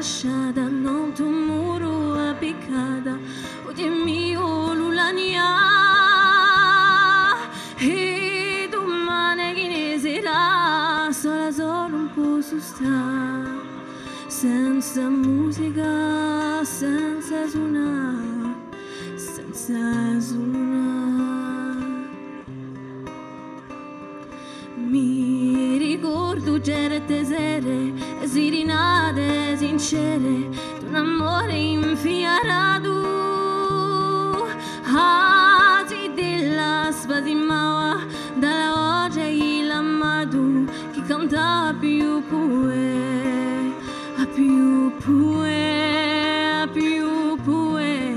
lasciata, non tu muro appiccata, o di mio l'ulania. E domani che ne sarà, solo un po' su sta, senza musica, senza suonare, senza suonare. Mi ricordo certe sere, sirinate sincere, d'un amore infiarato, si della spasimava, dalla voce l'amato, che cantava più pue, più pue, più pue.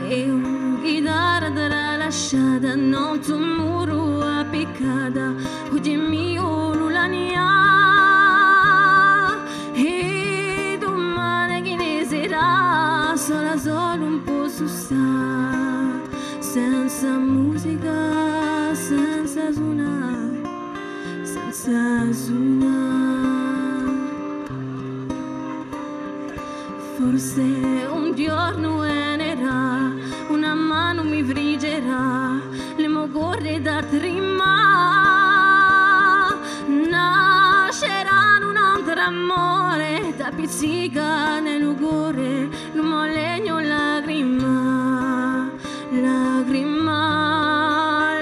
E una chitarra t'era lasciata, non tu muro appiccata, o di mio l'ulania. E domani che ne sarà, solo un po' su sta, senza musica, senza suonare, senza suonare. Forse un giorno venerà, una mano mi friggerà, le mo corre da trima, nascerà un altro amore, da pizzica nel cuore, non mo legno lacrima, lacrima,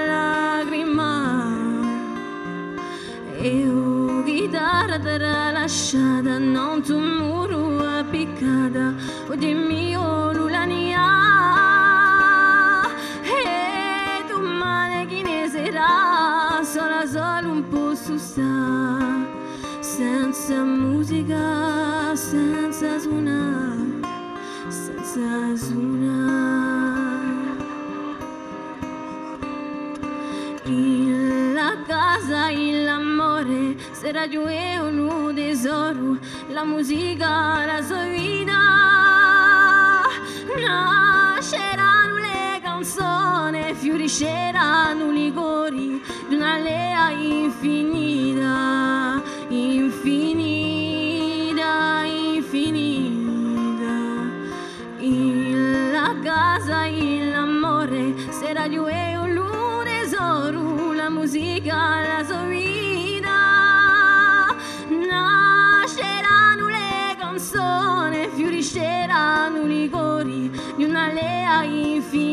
lacrima. E o chitarra t'era lasciata, non tu muro appiccata, o di mio l'ulania. E domani che ne sarà, solo un po' su sta, senza musica, senza suonare, senza suonare. La casa e l'amore, sarà giù è un tesoro, la musica, la sua vita. Nasceranno le canzoni, fiorisceranno i cori di un'alea infinita, infinita, infinita. La casa e l'amore, sarà giù è un tesoro, la musica, la sua vita. Nasceranno le canzoni, fiorisceranno i cori di un'alea infinita.